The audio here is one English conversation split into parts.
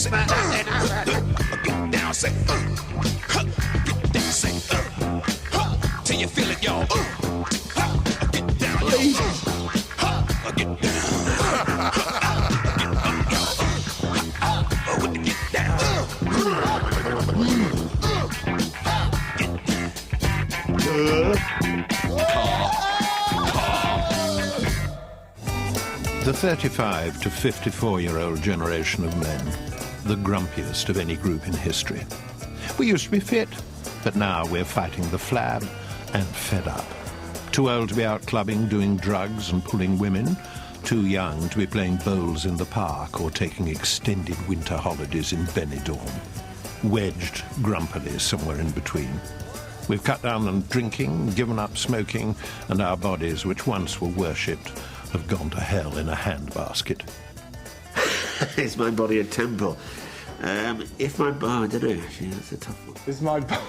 say, get down, say, get down, say, till you feel it, y'all. Get down, y'all. Get down. Get down. The 35 to 54-year-old generation of men, the grumpiest of any group in history. We used to be fit, but now we're fighting the flab and fed up. Too old to be out clubbing, doing drugs and pulling women. Too young to be playing bowls in the park or taking extended winter holidays in Benidorm. Wedged grumpily somewhere in between. We've cut down on drinking, given up smoking, and our bodies, which once were worshipped, have gone to hell in a handbasket. Is my body a temple? If my body... I don't know, actually, that's a tough one. Is my body...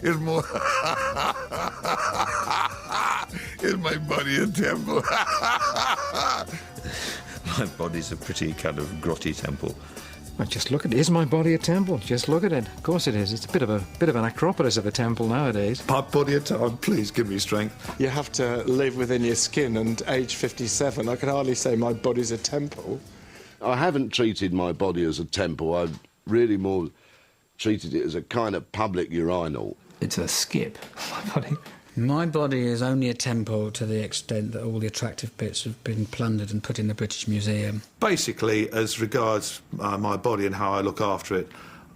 Is my body a temple? My body's a pretty kind of grotty temple. Well, just look at it. Is my body a temple? Just look at it. Of course it is. It's a bit of an acropolis of a temple nowadays. My body a temple, please give me strength. You have to live within your skin, and age 57, I can hardly say my body's a temple. I haven't treated my body as a temple. I've really more treated it as a kind of public urinal. It's a skip, my body. My body is only a temple to the extent that all the attractive bits have been plundered and put in the British Museum. Basically, as regards my body and how I look after it,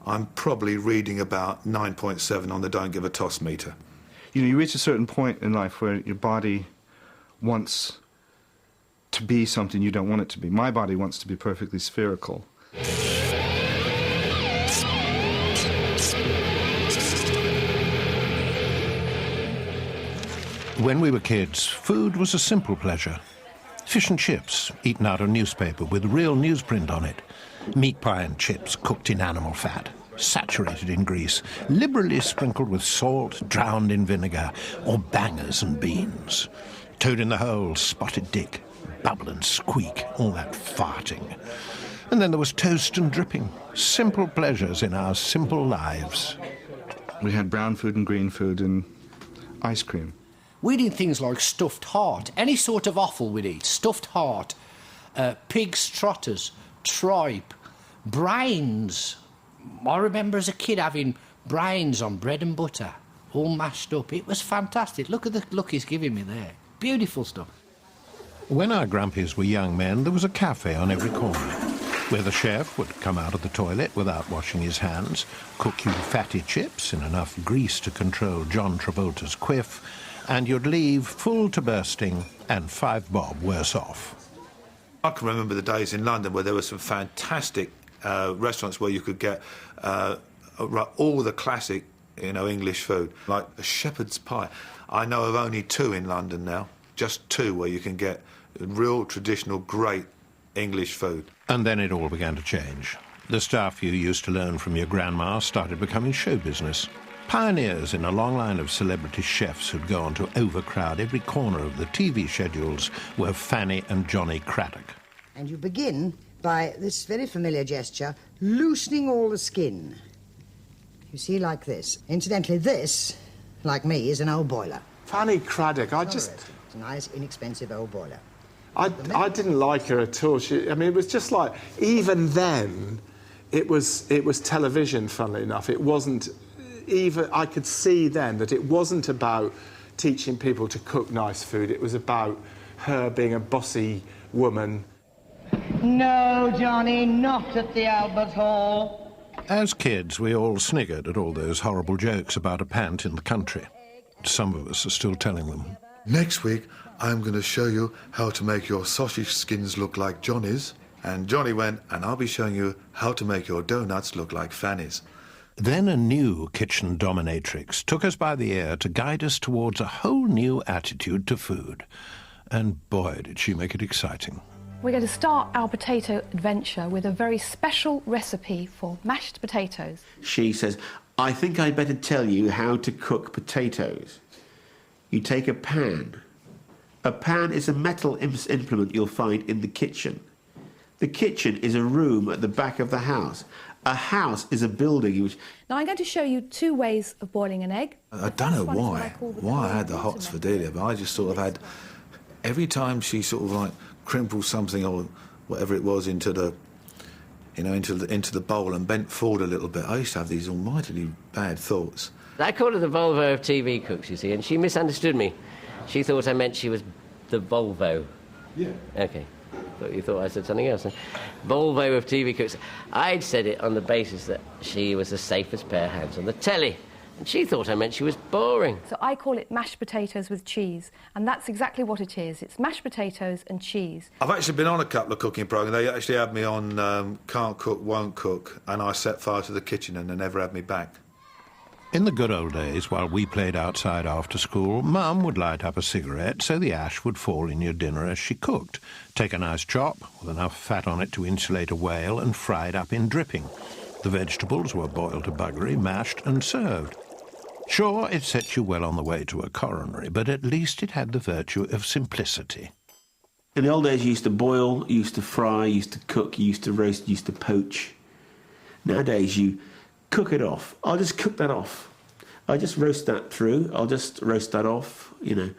I'm probably reading about 9.7 on the don't give a toss meter. You know, you reach a certain point in life where your body wants to be something you don't want it to be. My body wants to be perfectly spherical. When we were kids, food was a simple pleasure. Fish and chips, eaten out of newspaper with real newsprint on it. Meat pie and chips cooked in animal fat, saturated in grease, liberally sprinkled with salt, drowned in vinegar, or bangers and beans. Toad in the hole, spotted dick, bubble and squeak, all that farting. And then there was toast and dripping, simple pleasures in our simple lives. We had brown food and green food and ice cream. We'd eat things like stuffed heart, any sort of offal we'd eat. Stuffed heart, pig's trotters, tripe, brains. I remember as a kid having brains on bread and butter, all mashed up. It was fantastic. Look at the look he's giving me there. Beautiful stuff. When our grumpies were young men, there was a cafe on every corner, where the chef would come out of the toilet without washing his hands, cook you fatty chips in enough grease to control John Travolta's quiff, and you'd leave full to bursting and 5 bob worse off. I can remember the days in London where there were some fantastic restaurants where you could get all the classic, English food, like a shepherd's pie. I know of only 2 in London now, just 2 where you can get real traditional great English food. And then it all began to change. The stuff you used to learn from your grandma started becoming show business. Pioneers in a long line of celebrity chefs who'd go on to overcrowd every corner of the TV schedules were Fanny and Johnny Craddock. And you begin by this very familiar gesture, loosening all the skin. You see, like this. Incidentally, this, like me, is an old boiler. Fanny Craddock, It's a nice, inexpensive old boiler. I didn't like her at all. It was just like, even then, it was television, funnily enough. It wasn't... Even I could see then that it wasn't about teaching people to cook nice food. It was about her being a bossy woman. No, Johnny, not at the Albert Hall. As kids, we all sniggered at all those horrible jokes about a pant in the country. Some of us are still telling them. Next week, I'm going to show you how to make your sausage skins look like Johnny's. And Johnny went, and I'll be showing you how to make your donuts look like Fanny's. Then a new kitchen dominatrix took us by the ear to guide us towards a whole new attitude to food. And boy, did she make it exciting. We're going to start our potato adventure with a very special recipe for mashed potatoes. She says, I think I'd better tell you how to cook potatoes. You take a pan, A pan is a metal implement you'll find in the kitchen. The kitchen is a room at the back of the house. A house is a building in which... Now I'm going to show you 2 ways of boiling an egg. I don't know why I had the hots for Delia, but I just sort of had... Every time she sort of like crimpled something or whatever it was into the, you know, into the bowl and bent forward a little bit, I used to have these almightily bad thoughts. I called her the Volvo of TV cooks, you see, and she misunderstood me. She thought I meant she was the Volvo. Yeah. OK. But you thought I said something else. Volvo of TV cooks. I'd said it on the basis that she was the safest pair of hands on the telly. And she thought I meant she was boring. So I call it mashed potatoes with cheese, and that's exactly what it is. It's mashed potatoes and cheese. I've actually been on a couple of cooking programmes. They actually had me on Can't Cook, Won't Cook, and I set fire to the kitchen and they never had me back. In the good old days, while we played outside after school, Mum would light up a cigarette so the ash would fall in your dinner as she cooked. Take a nice chop with enough fat on it to insulate a whale and fry it up in dripping. The vegetables were boiled to buggery, mashed and served. Sure, it set you well on the way to a coronary, but at least it had the virtue of simplicity. In the old days, you used to boil, you used to fry, you used to cook, you used to roast, you used to poach. Nowadays, you cook it off. I'll just cook that off. I'll just roast that through. I'll just roast that off, you know.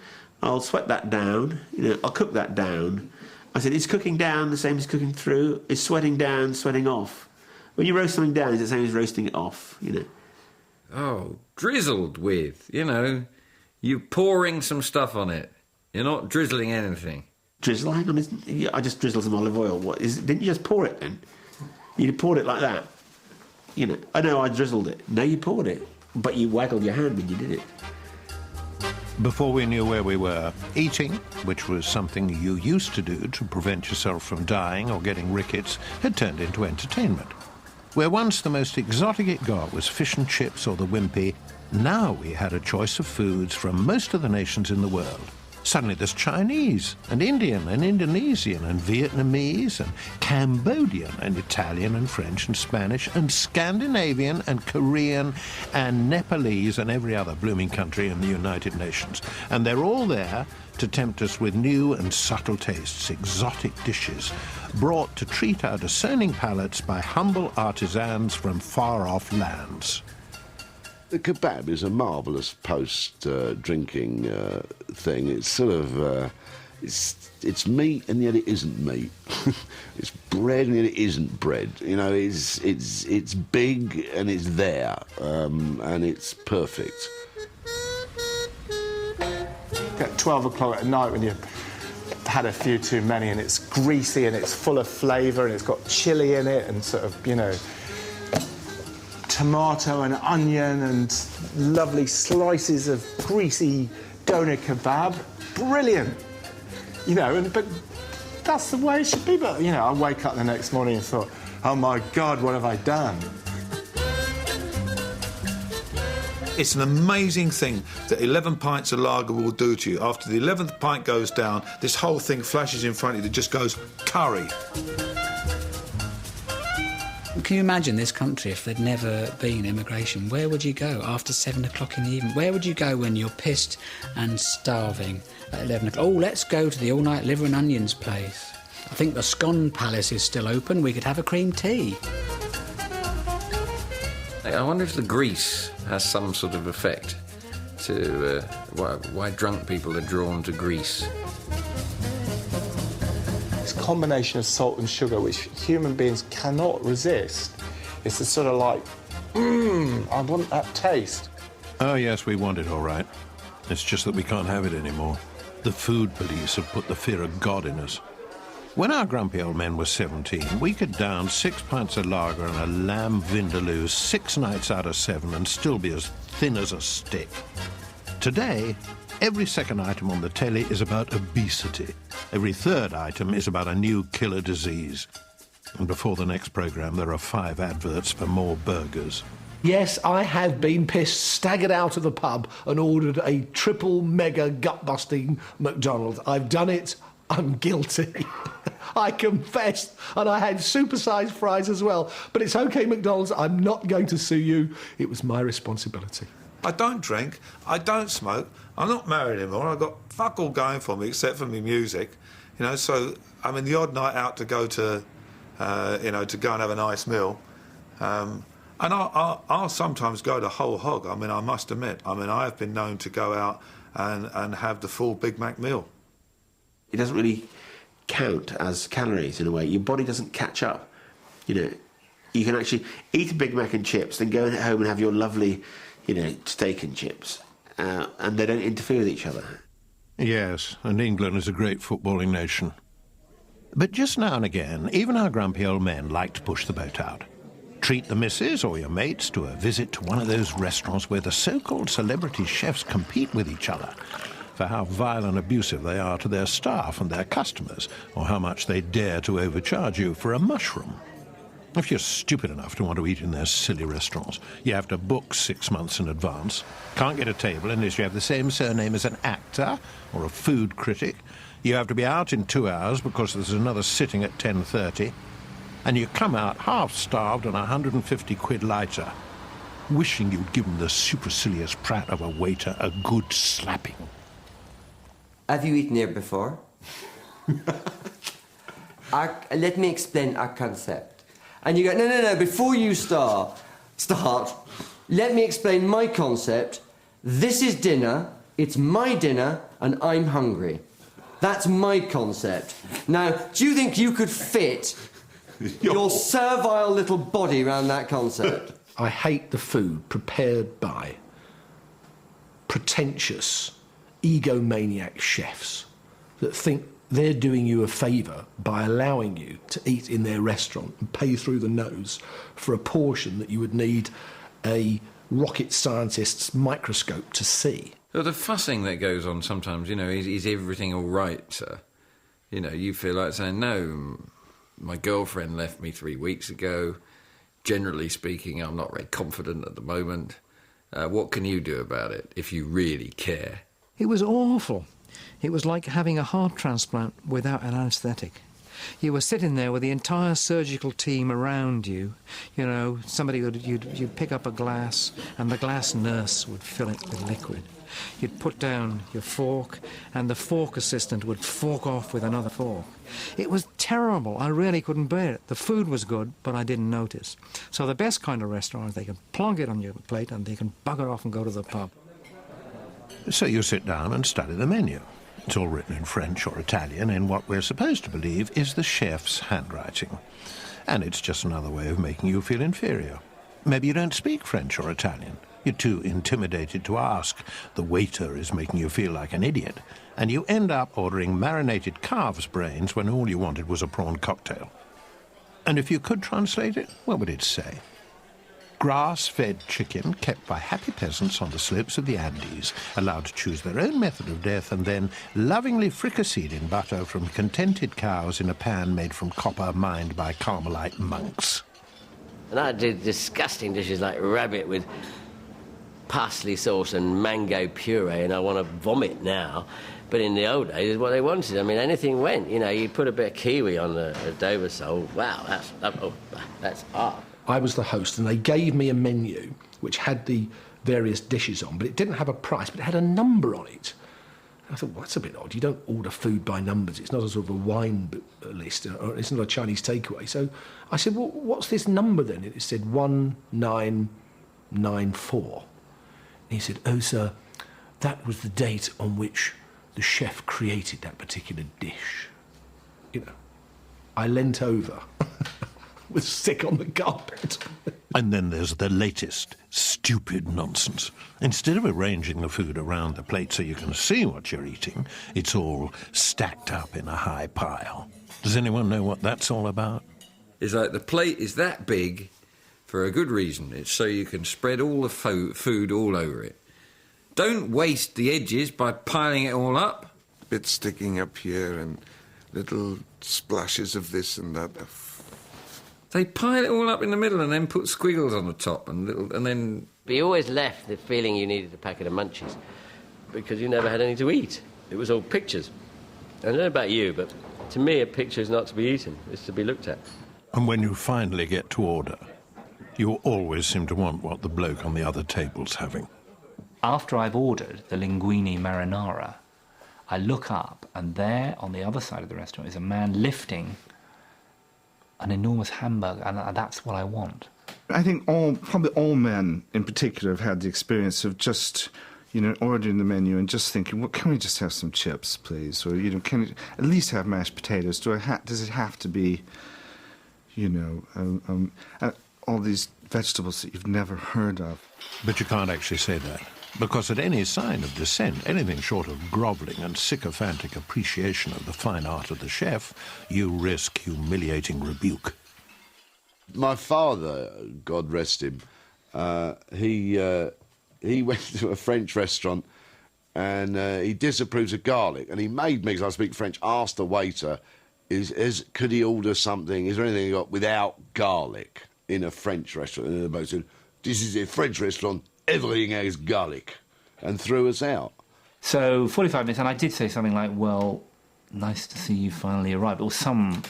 I'll sweat that down, you know. I'll cook that down. I said, is cooking down the same as cooking through? Is sweating down, sweating off? When you roast something down, it's the same as roasting it off, you know. Oh, drizzled with, you know, you're pouring some stuff on it. You're not drizzling anything. Drizzle? Hang on, I just drizzled some olive oil. What is it? Didn't you just pour it then? You poured it like that. You know, I know I drizzled it. No, you poured it, but you waggled your hand when you did it. Before we knew where we were, eating, which was something you used to do to prevent yourself from dying or getting rickets, had turned into entertainment. Where once the most exotic it got was fish and chips or the wimpy, now we had a choice of foods from most of the nations in the world. Suddenly there's Chinese and Indian and Indonesian and Vietnamese and Cambodian and Italian and French and Spanish and Scandinavian and Korean and Nepalese and every other blooming country in the United Nations. And they're all there to tempt us with new and subtle tastes, exotic dishes, brought to treat our discerning palates by humble artisans from far-off lands. The kebab is a marvellous post-drinking thing. It's sort of... it's meat and yet it isn't meat. It's bread and yet it isn't bread. You know, it's big and it's there, and it's perfect. At 12 o'clock at night when you've had a few too many and it's greasy and it's full of flavour and it's got chilli in it and sort of, you know, tomato and onion and lovely slices of greasy doner kebab. Brilliant. You know, but that's the way it should be. But, you know, I wake up the next morning and thought, oh, my God, what have I done? It's an amazing thing that 11 pints of lager will do to you. After the 11th pint goes down, this whole thing flashes in front of you that just goes curry. Can you imagine this country if there'd never been immigration? Where would you go after 7 o'clock in the evening? Where would you go when you're pissed and starving at 11 o'clock? Oh, let's go to the all-night liver and onions place. I think the Scone Palace is still open. We could have a cream tea. I wonder if the grease has some sort of effect to why drunk people are drawn to grease. This combination of salt and sugar, which human beings cannot resist, it's a sort of like, I want that taste. Oh, yes, we want it, all right. It's just that we can't have it anymore. The food police have put the fear of God in us. When our grumpy old men were 17, we could down 6 pints of lager and a lamb vindaloo 6 nights out of 7 and still be as thin as a stick. Today, every second item on the telly is about obesity. Every third item is about a new killer disease. And before the next programme, there are 5 adverts for more burgers. Yes, I have been pissed, staggered out of the pub and ordered a triple mega gut-busting McDonald's. I've done it. I'm guilty. I confess. And I had supersized fries as well. But it's OK, McDonald's, I'm not going to sue you. It was my responsibility. I don't drink. I don't smoke. I'm not married anymore. I've got fuck all going for me except for my music. You know, so, I mean, the odd night out to go to, you know, to go and have a nice meal. And I'll sometimes go to whole hog. I mean, I must admit. I mean, I have been known to go out and have the full Big Mac meal. It doesn't really count as calories in a way. Your body doesn't catch up. You know, you can actually eat a Big Mac and chips, then go home and have your lovely, you know, steak and chips, and they don't interfere with each other. Yes, and England is a great footballing nation. But just now and again, even our grumpy old men like to push the boat out. Treat the missus or your mates to a visit to one of those restaurants where the so-called celebrity chefs compete with each other for how vile and abusive they are to their staff and their customers, or how much they dare to overcharge you for a mushroom. If you're stupid enough to want to eat in their silly restaurants, you have to book 6 months in advance. Can't get a table unless you have the same surname as an actor or a food critic. You have to be out in 2 hours because there's another sitting at 10:30. And you come out half-starved and 150 quid lighter, wishing you'd given the supercilious prat of a waiter a good slapping. Have you eaten here before? Let me explain our concept. And you go, no, before you start, let me explain my concept. This is dinner, it's my dinner, and I'm hungry. That's my concept. Now, do you think you could fit your servile little body around that concept? I hate the food prepared by pretentious, egomaniac chefs that think they're doing you a favour by allowing you to eat in their restaurant and pay through the nose for a portion that you would need a rocket scientist's microscope to see. So the fussing that goes on sometimes, you know, is everything all right, sir? You know, you feel like saying, no, my girlfriend left me 3 weeks ago. Generally speaking, I'm not very confident at the moment. What can you do about it if you really care? It was awful. It was like having a heart transplant without an anaesthetic. You were sitting there with the entire surgical team around you. You know, you'd pick up a glass and the glass nurse would fill it with liquid. You'd put down your fork and the fork assistant would fork off with another fork. It was terrible. I really couldn't bear it. The food was good, but I didn't notice. So the best kind of restaurant is they can plonk it on your plate and they can bugger off and go to the pub. So you sit down and study the menu. It's all written in French or Italian in what we're supposed to believe is the chef's handwriting. And it's just another way of making you feel inferior. Maybe you don't speak French or Italian. You're too intimidated to ask. The waiter is making you feel like an idiot. And you end up ordering marinated calf's brains when all you wanted was a prawn cocktail. And if you could translate it, what would it say? Grass-fed chicken kept by happy peasants on the slopes of the Andes, allowed to choose their own method of death, and then lovingly fricasseed in butter from contented cows in a pan made from copper mined by Carmelite monks. And I did disgusting dishes like rabbit with parsley sauce and mango puree, and I want to vomit now. But in the old days, it's what they wanted. I mean, anything went. You know, you put a bit of kiwi on a Dover sole. Wow, that's art. I was the host, and they gave me a menu which had the various dishes on, but it didn't have a price, but it had a number on it. I thought, well, that's a bit odd. You don't order food by numbers. It's not a sort of a wine list, or it's not a Chinese takeaway. So I said, well, what's this number then? It said 1994. And he said, oh, sir, that was the date on which the chef created that particular dish. You know, I leant over. Was sick on the carpet. And then there's the latest stupid nonsense. Instead of arranging the food around the plate so you can see what you're eating, it's all stacked up in a high pile. Does anyone know what that's all about? It's like the plate is that big for a good reason. It's so you can spread all the food all over it. Don't waste the edges by piling it all up. Bits sticking up here and little splashes of this and that. They pile it all up in the middle and then put squiggles on the top and then... But you always left the feeling you needed a packet of munchies because you never had any to eat. It was all pictures. I don't know about you, but to me a picture is not to be eaten, it's to be looked at. And when you finally get to order, you always seem to want what the bloke on the other table's having. after I've ordered the linguine marinara, I look up, and there on the other side of the restaurant is a man lifting an enormous hamburger, and that's what I want. I think probably all men in particular have had the experience of just, ordering the menu and just thinking, well, can we just have some chips, please? Or, can we at least have mashed potatoes? Does it have to be, all these vegetables that you've never heard of? But you can't actually say that, because at any sign of dissent, anything short of grovelling and sycophantic appreciation of the fine art of the chef, you risk humiliating rebuke. My father, God rest him, he went to a French restaurant and he disapproves of garlic, and he made me, because I speak French, ask the waiter, could he order something, is there anything he got without garlic in a French restaurant? And the boat said, this is a French restaurant, everything has garlic, and threw us out. So 45 minutes, and I did say something like, well, nice to see you finally arrived, or some,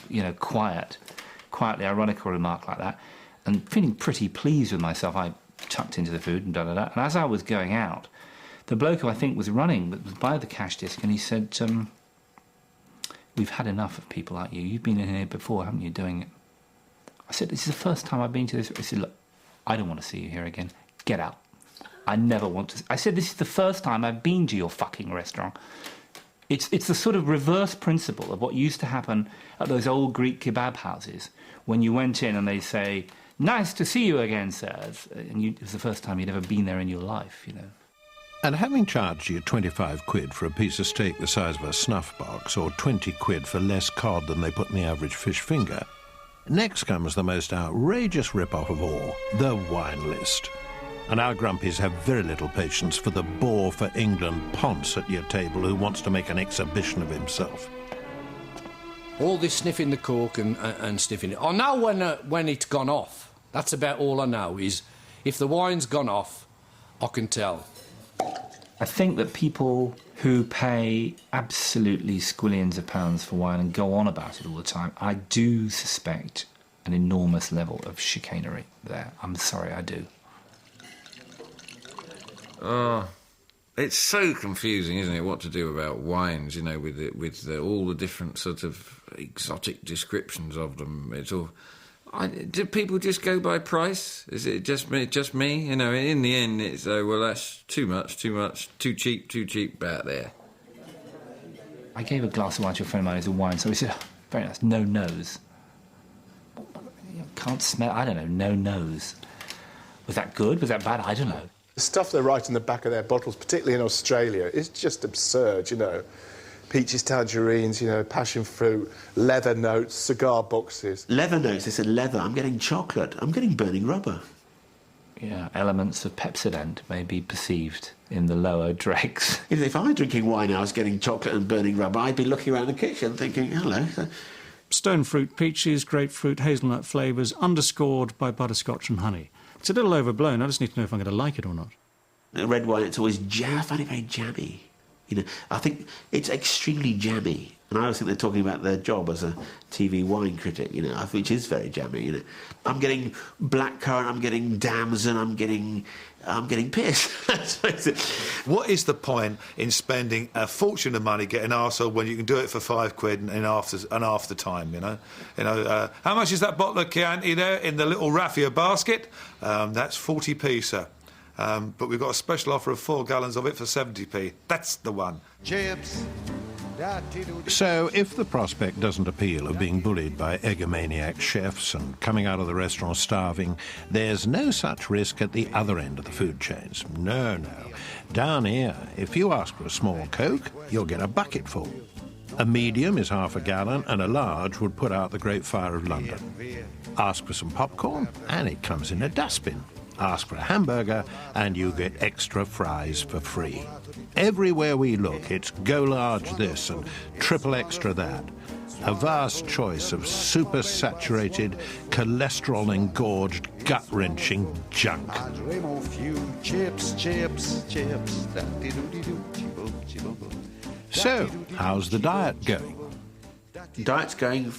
quietly ironical remark like that, and feeling pretty pleased with myself, I tucked into the food and da-da-da, and as I was going out, the bloke who I think was running was by the cash disc, and he said, we've had enough of people like you. You've been in here before, haven't you, doing it? I said, this is the first time I've been to this. He said, look, I don't want to see you here again. Get out. I never want to. I said, this is the first time I've been to your fucking restaurant. It's the sort of reverse principle of what used to happen at those old Greek kebab houses when you went in and they say, nice to see you again, sir. And it was the first time you'd ever been there in your life, And having charged you 25 quid for a piece of steak the size of a snuff box, or 20 quid for less cod than they put in the average fish finger, next comes the most outrageous rip-off of all, the wine list. And our grumpies have very little patience for the bore for England ponce at your table who wants to make an exhibition of himself. All this sniffing the cork and sniffing it. I know when it's gone off. That's about all I know, is if the wine's gone off, I can tell. I think that people who pay absolutely squillions of pounds for wine and go on about it all the time, I do suspect an enormous level of chicanery there. I'm sorry, I do. Oh, it's so confusing, isn't it, what to do about wines, with all the different sort of exotic descriptions of them. It's all... do people just go by price? Is it just me? In the end, it's, well, that's too much, too cheap, about there. I gave a glass of wine to a friend of mine as a wine, so he said, oh, very nice, no nose. Can't smell, I don't know, no nose. Was that good? Was that bad? I don't know. The stuff they write on the back of their bottles, particularly in Australia, is just absurd, Peaches, tangerines, passion fruit, leather notes, cigar boxes. Leather notes, they said leather. I'm getting chocolate. I'm getting burning rubber. Yeah, elements of Pepsodent may be perceived in the lower dregs. If I were drinking wine and I was getting chocolate and burning rubber, I'd be looking around the kitchen thinking, hello. Stone fruit, peaches, grapefruit, hazelnut flavours, underscored by butterscotch and honey. It's a little overblown. I just need to know if I'm going to like it or not. Red wine, it's always I find it very jammy. I think it's extremely jammy. And I always think they're talking about their job as a TV wine critic, which is very jammy, I'm getting blackcurrant, I'm getting damson, I'm getting piss. What is the point in spending a fortune of money getting arsehole when you can do it for 5 quid and half the time, how much is that bottle of Chianti there in the little raffia basket? That's 40p, sir. But we've got a special offer of 4 gallons of it for 70p. That's the one. Chips. So, if the prospect doesn't appeal of being bullied by egomaniac chefs and coming out of the restaurant starving, there's no such risk at the other end of the food chains. No. Down here, if you ask for a small Coke, you'll get a bucketful. A medium is half a gallon, and a large would put out the Great Fire of London. Ask for some popcorn, and it comes in a dustbin. Ask for a hamburger, and you get extra fries for free. Everywhere we look, it's go large this and triple extra that. A vast choice of super-saturated, cholesterol-engorged, gut-wrenching junk. So, how's the diet going? Diet's going...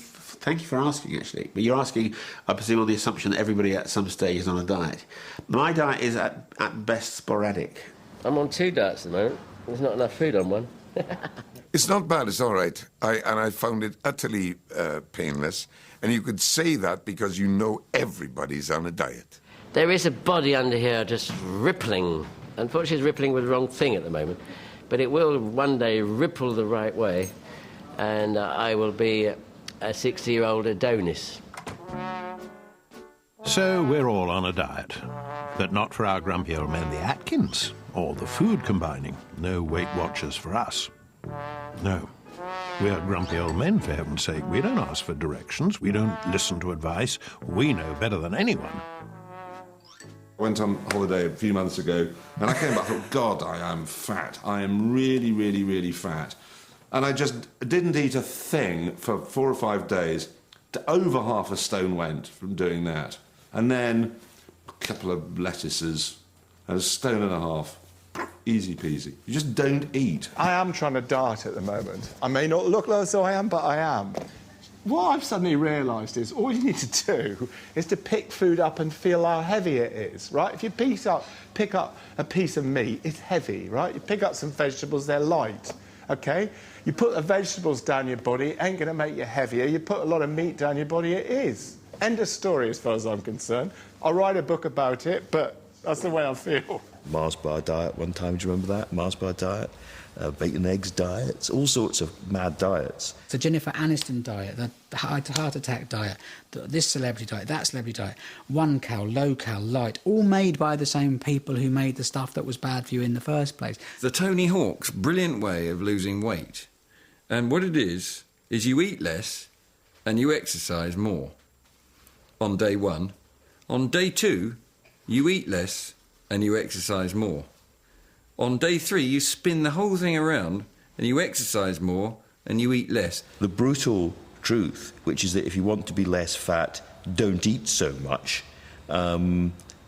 Thank you for asking, actually. But you're asking, I presume, on the assumption that everybody at some stage is on a diet. My diet is, at best, sporadic. I'm on 2 diets at the moment. There's not enough food on one. It's not bad, it's all right. I found it utterly painless. And you could say that because you know everybody's on a diet. There is a body under here just rippling. Unfortunately, it's rippling with the wrong thing at the moment. But it will one day ripple the right way, and I will be a 60-year-old Adonis. So we're all on a diet. But not for our grumpy old men, the Atkins, or the food combining. No Weight Watchers for us. No. We are grumpy old men, for heaven's sake. We don't ask for directions. We don't listen to advice. We know better than anyone. I went on holiday a few months ago, and I came back and thought, God, I am fat. I am really, really, really fat. And I just didn't eat a thing for 4 or 5 days. Over half a stone went from doing that. And then a couple of lettuces and a stone and a half. Easy peasy. You just don't eat. I am trying to diet at the moment. I may not look as though I am, but I am. What I've suddenly realised is all you need to do is to pick food up and feel how heavy it is, right? If you pick up a piece of meat, it's heavy, right? You pick up some vegetables, they're light, OK? You put the vegetables down your body, it ain't going to make you heavier. You put a lot of meat down your body, it is. End of story as far as I'm concerned. I'll write a book about it, but that's the way I feel. Mars bar diet one time, do you remember that? Mars bar diet, bacon eggs diets, all sorts of mad diets. The Jennifer Aniston diet, the heart attack diet, this celebrity diet, that celebrity diet, 1-cal, low-cal, light, all made by the same people who made the stuff that was bad for you in the first place. The Tony Hawk's brilliant way of losing weight. And what it is you eat less and you exercise more on day 1. On day 2, you eat less and you exercise more. On day 3, you spin the whole thing around and you exercise more and you eat less. The brutal truth, which is that if you want to be less fat, don't eat so much,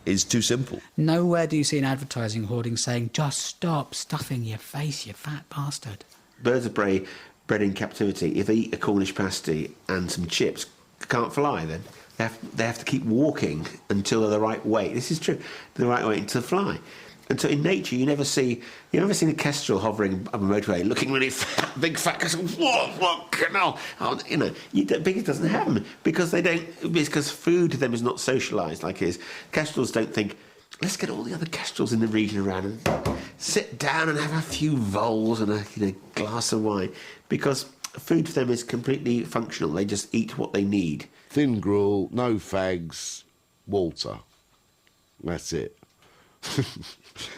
is too simple. Nowhere do you see an advertising hoarding saying, just stop stuffing your face, you fat bastard. Birds of prey bred in captivity, if they eat a Cornish pasty and some chips, can't fly then. They have to keep walking until they're the right weight. This is true. The right weight to fly. And so in nature, you never see a kestrel hovering up a motorway, looking really fat, big fat kestrel. What canal? It doesn't happen because they don't. Because food to them is not socialised like it is. Kestrels don't think, let's get all the other kestrels in the region around and sit down and have a few voles and a glass of wine, because food for them is completely functional. They just eat what they need. Thin gruel, no fags, water. That's it.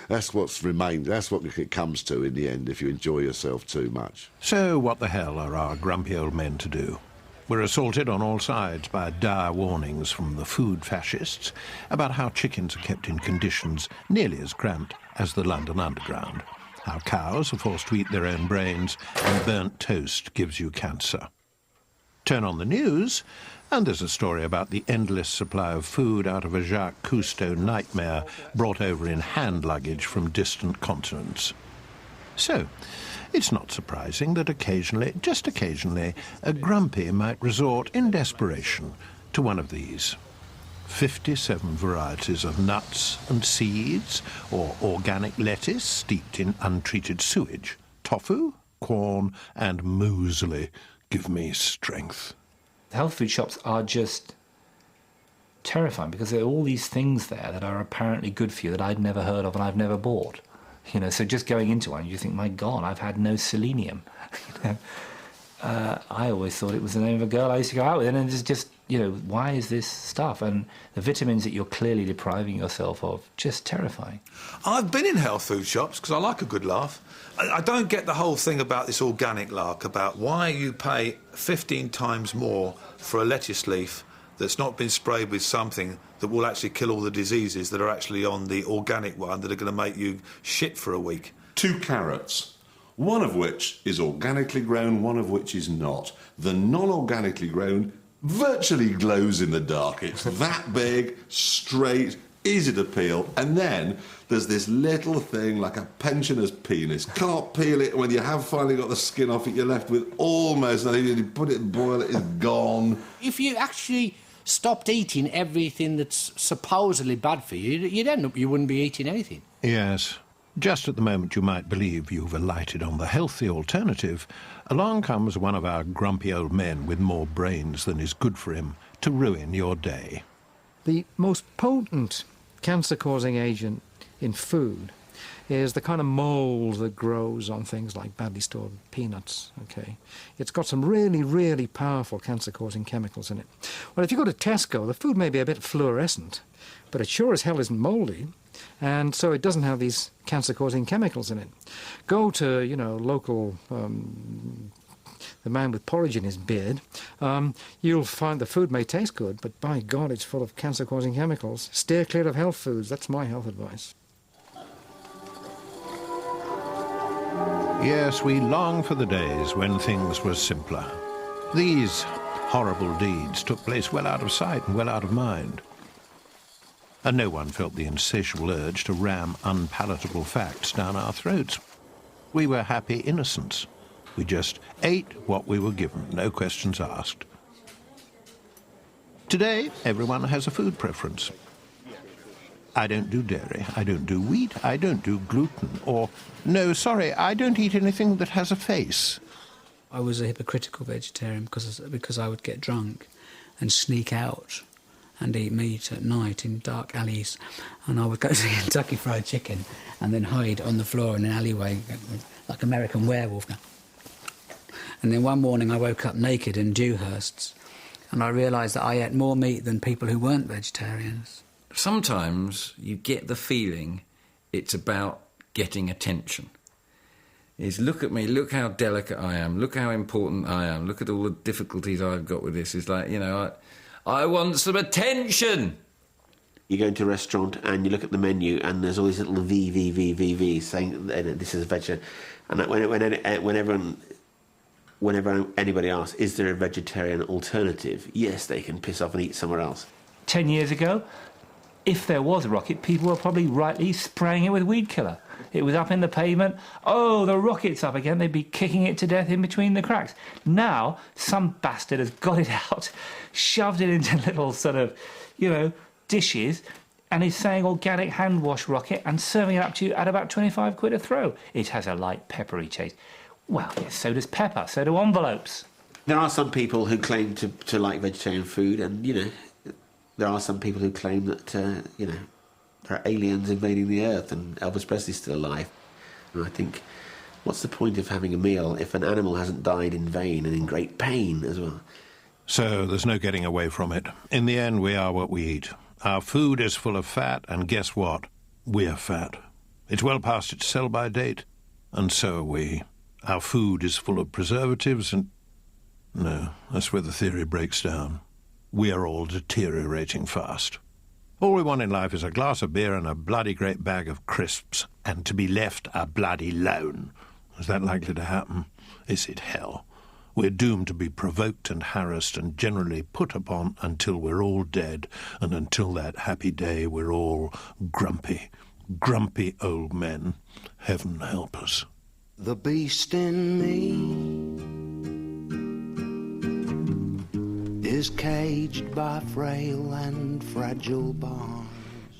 That's what's remained. That's what it comes to in the end if you enjoy yourself too much. So what the hell are our grumpy old men to do? We're assaulted on all sides by dire warnings from the food fascists about how chickens are kept in conditions nearly as cramped as the London Underground, how cows are forced to eat their own brains, and burnt toast gives you cancer. Turn on the news, and there's a story about the endless supply of food out of a Jacques Cousteau nightmare brought over in hand luggage from distant continents. So, it's not surprising that occasionally, just occasionally, a grumpy might resort in desperation to one of these. 57 varieties of nuts and seeds, or organic lettuce steeped in untreated sewage, tofu, corn, and muesli. Give me strength. The health food shops are just terrifying because there are all these things there that are apparently good for you that I'd never heard of and I've never bought. So just going into one, you think, my God, I've had no selenium. I always thought it was the name of a girl I used to go out with, and it's just, why is this stuff? And the vitamins that you're clearly depriving yourself of, just terrifying. I've been in health food shops because I like a good laugh. I don't get the whole thing about this organic lark, about why you pay 15 times more for a lettuce leaf that's not been sprayed with something that will actually kill all the diseases that are actually on the organic one that are going to make you shit for a week. 2 carrots, one of which is organically grown, one of which is not. The non-organically grown virtually glows in the dark. It's that big, straight, easy to peel, and then there's this little thing like a pensioner's penis. Can't peel it. When you have finally got the skin off it, you're left with almost nothing. You put it in boil, it is gone. If you actually stopped eating everything that's supposedly bad for you, you'd end up you wouldn't be eating anything. Yes, Just at the moment you might believe you've alighted on the healthy alternative, along comes one of our grumpy old men with more brains than is good for him to ruin your day. The most potent cancer-causing agent in food is the kind of mould that grows on things like badly stored peanuts, okay? It's got some really, really powerful cancer-causing chemicals in it. Well, if you go to Tesco, the food may be a bit fluorescent, but it sure as hell isn't mouldy, and so it doesn't have these cancer-causing chemicals in it. Go to, you know, local... the man with porridge in his beard, you'll find the food may taste good, but by God, it's full of cancer-causing chemicals. Steer clear of health foods. That's my health advice. Yes, we long for the days when things were simpler. These horrible deeds took place well out of sight and well out of mind. And no one felt the insatiable urge to ram unpalatable facts down our throats. We were happy innocents. We just ate what we were given, no questions asked. Today, everyone has a food preference. I don't do dairy, I don't do wheat, I don't do gluten, or, no, sorry, I don't eat anything that has a face. I was a hypocritical vegetarian because I would get drunk and sneak out and eat meat at night in dark alleys, and I would go to Kentucky Fried Chicken and then hide on the floor in an alleyway like American Werewolf. And then one morning I woke up naked in Dewhursts, and I realised that I ate more meat than people who weren't vegetarians. Sometimes you get the feeling it's about getting attention. Is look at me, look how delicate I am, look how important I am, look at all the difficulties I've got with this. It's like, you know, I want some attention. You go into a restaurant and you look at the menu and there's all these little V saying this is a vegetarian. And whenever anybody asks, is there a vegetarian alternative? Yes, they can piss off and eat somewhere else. 10 years ago, if there was a rocket, people were probably rightly spraying it with weed killer. It was up in the pavement. Oh, the rocket's up again. They'd be kicking it to death in between the cracks. Now, some bastard has got it out, shoved it into little sort of, you know, dishes, and is saying organic hand wash rocket and serving it up to you at about 25 quid a throw. It has a light peppery taste. Well, yes, so does pepper, so do envelopes. There are some people who claim to like vegetarian food, and, you know, there are some people who claim that, you know, there are aliens invading the Earth and Elvis Presley's still alive. And I think, what's the point of having a meal if an animal hasn't died in vain and in great pain as well? So there's no getting away from it. In the end, we are what we eat. Our food is full of fat, and guess what? We're fat. It's well past its sell-by date, and so are we. Our food is full of preservatives and... No, that's where the theory breaks down. We are all deteriorating fast. All we want in life is a glass of beer and a bloody great bag of crisps, and to be left a bloody lone. Is that likely to happen? Is it hell? We're doomed to be provoked and harassed and generally put upon until we're all dead, and until that happy day we're all grumpy old men. Heaven help us. The beast in me is caged by frail and fragile bonds.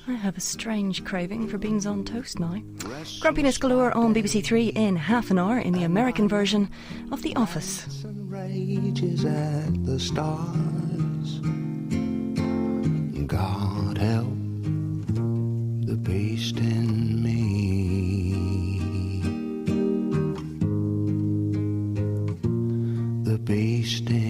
I have a strange craving for beans on toast now. Grumpiness galore on BBC Three in half an hour in the American version of The Office. Rages at the stars. God help the beast in me. The beast in